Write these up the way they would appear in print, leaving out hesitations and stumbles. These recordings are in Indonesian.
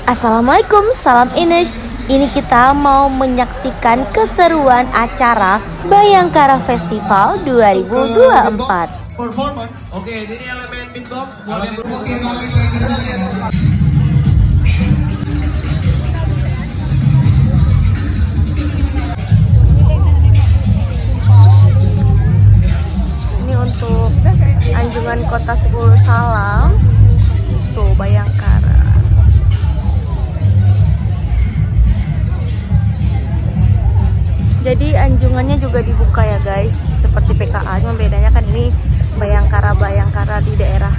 Assalamualaikum, salam Ines. Ini kita mau menyaksikan keseruan acara Bayangkara Festival 2024. Oke, ini elemen beatbox. Ini untuk Anjungan Kota 10 Salam. Tuh Bayangkara. Jadi anjungannya juga dibuka ya guys, seperti PKA, cuma bedanya kan ini Bayangkara di daerah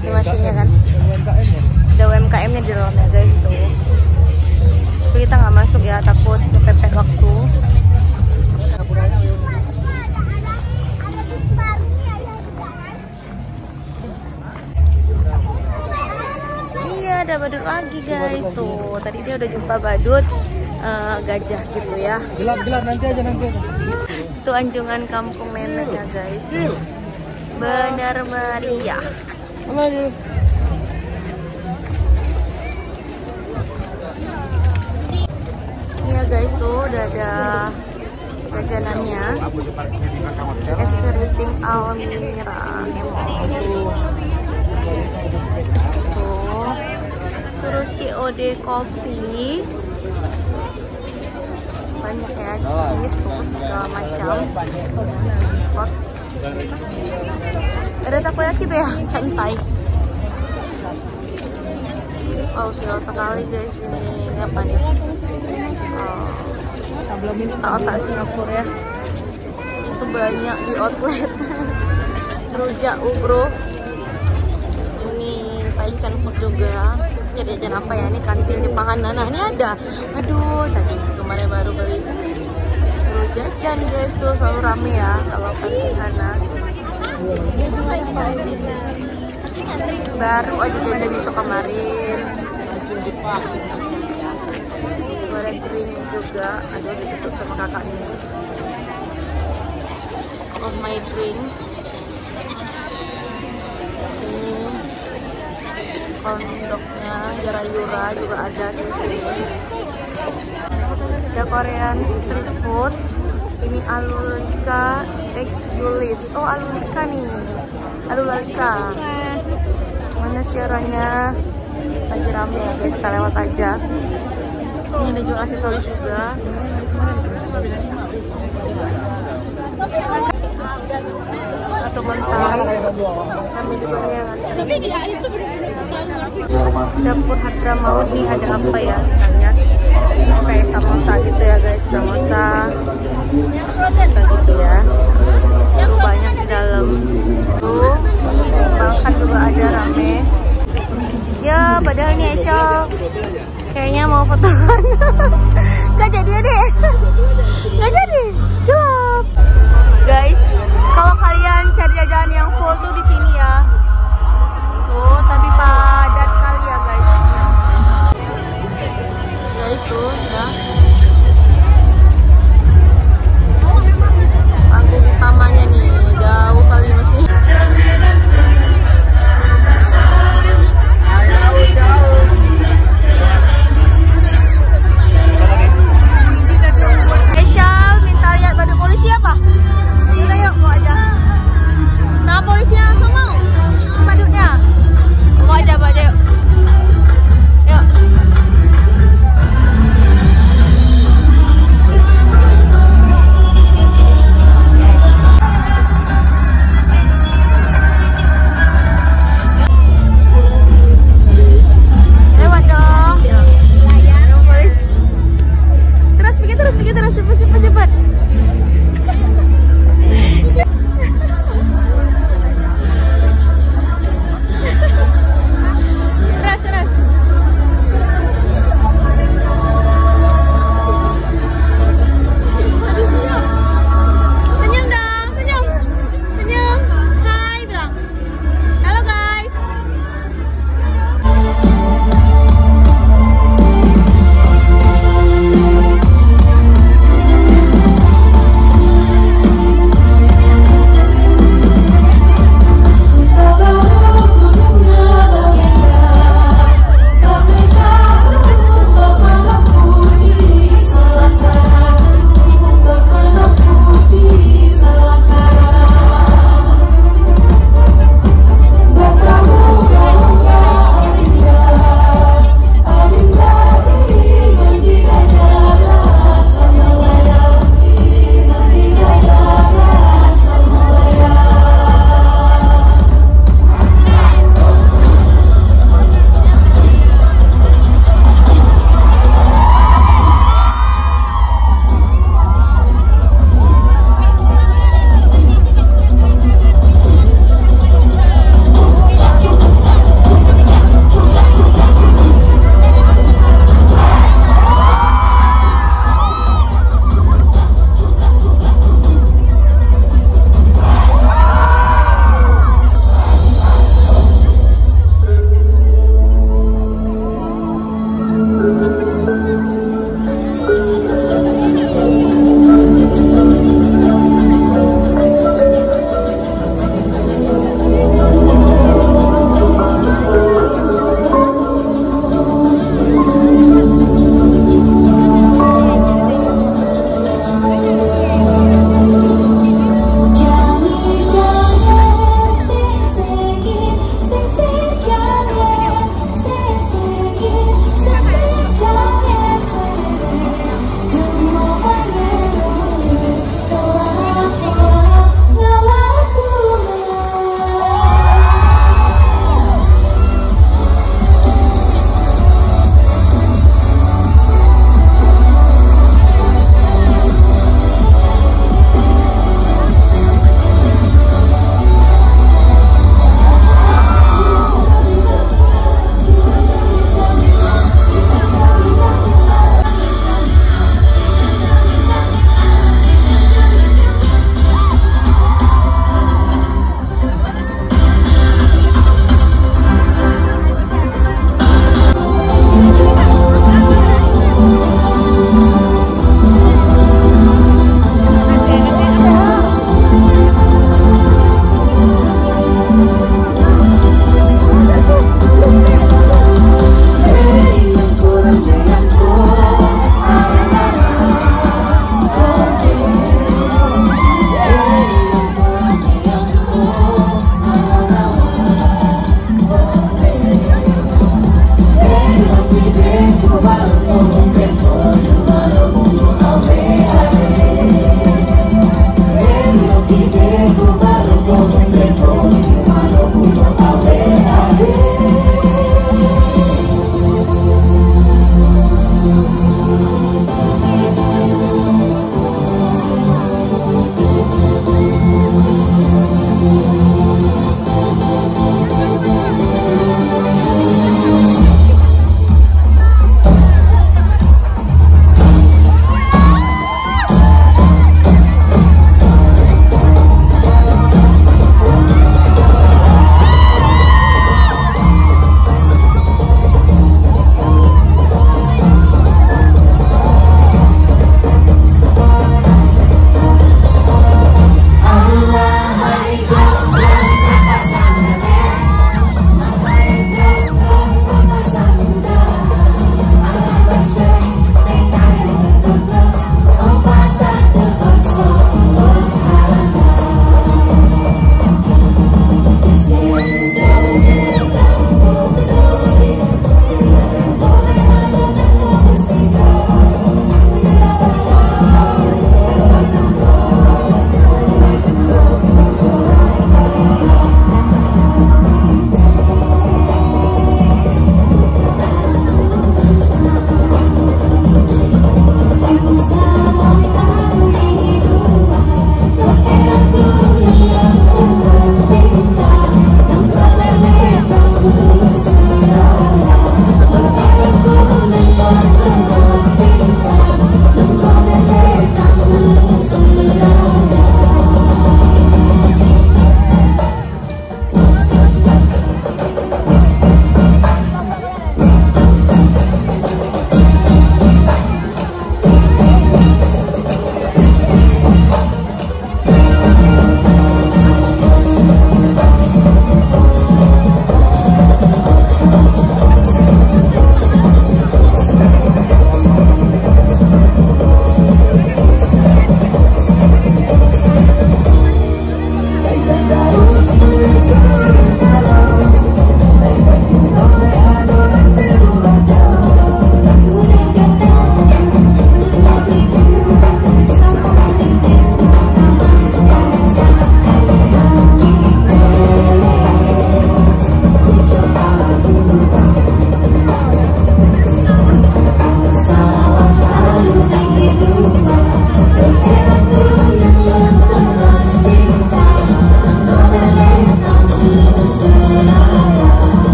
masing-masingnya kan. Ada UMKM-nya di dalamnya guys tuh. Tapi kita nggak masuk ya, takut kepepet waktu. Iya, ada badut lagi guys tuh. Tadi dia udah jumpa badut. Gajah gitu ya. Gelap nanti aja. Itu anjungan kampung nenek ya guys. Benar meriah. Ini ya guys tuh udah ada jajanannya. Es keriting Almira. Tuh. Terus COD kopi. Banyak ya, cheese, terus segala macam. Ada takoyaki tuh ya, cantai. Oh, silau sekali guys ini. Ini apa nih? Otak Singapura ya. Itu banyak di outlet. Rujak bro. Ini Taichan food juga. Jadi jajan apa ya? Ini kantin Jepangan. Nah ini ada. Aduh, tadi kemarin baru beli. Suruh jajan guys tuh, selalu rame ya kalau pas di sana. Baru aja jajan itu kemarin. Goreng kering juga. Aduh, ditutup sama kakak ini. Oh my drink. Kondoknya Jarayura juga ada di sini. Ada Korean street food. Ini Alulika X Julis. Oh Alulika nih. Alulika. Mana siarannya? Lagi rame ya guys, kita lewat aja. Ini ada jual aksesoris juga. Atau mentah. Kami juga nih Dapur Hadramaut nih, ada apa ya? Kita lihat. Kayak samosa gitu ya guys, samosa gitu ya. Lalu banyak di dalam. Tuh, makan juga ada rame. Ya, padahal nih Aisyah kayaknya mau fotoan. Gak jadi deh. Gak jadi. Gelap. Guys, kalau kalian cari jajanan yang full tuh di sini ya. Tuh, tapi padat kali ya guys. Guys tuh ya. Panggung utamanya nih, jauh kali masih.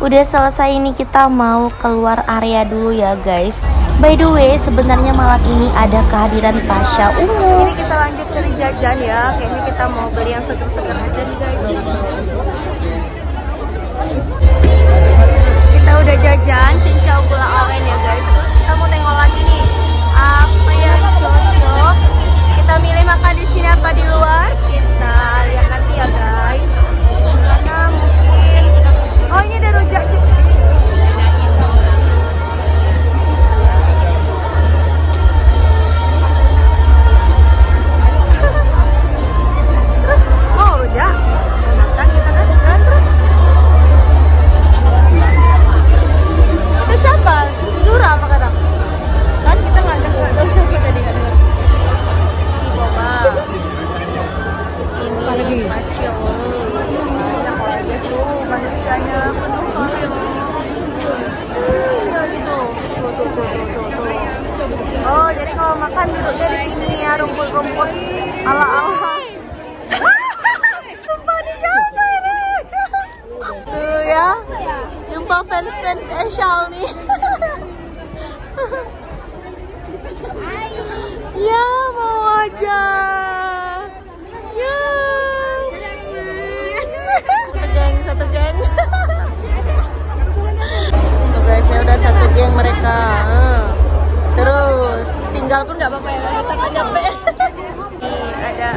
Udah selesai ini, kita mau keluar area dulu ya guys. By the way, sebenarnya malam ini ada kehadiran Pasha Ungu. Ini kita lanjut cari jajan ya. Kayaknya kita mau beli yang seger-seger aja nih guys. Kita udah jajan cincau gula aren ya guys. Terus kita mau tengok lagi nih apa yang cocok. Kita milih makan di sini apa di luar. Kita lihat nanti ya guys. Karena mungkin ini ada rujak cipri. Terus mau rujak? Makan kita kan jalan terus. Itu siapa? Zura apa kata? Kan kita nggak tahu siapa tadi, nggak dengar. Si Boba. Ini Masya Allah. Guys tuh manusianya penuh banget. Oh, jadi kalau makan duduknya di sini ya, rumput-rumput ala-ala. Sumpah ini siapa ini? Tuh ya, jumpa fans-fans Eshal nih. Ya, mau aja. Ya. Satu geng. Tuh guys, ya udah satu geng mereka. Terus tinggal pun nggak apa-apa ya, kita nggak capek. Nih ada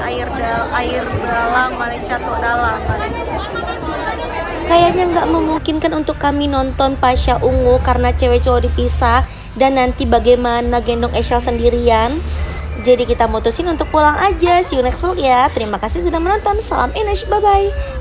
air dalam Malaysia tuh dalam Malaysia. Kayaknya nggak memungkinkan untuk kami nonton Pasha Ungu karena cewek cowok dipisah dan nanti bagaimana gendong Eshal sendirian. Jadi kita mutusin untuk pulang aja. See you next vlog ya. Terima kasih sudah menonton. Salam Enesh, bye bye.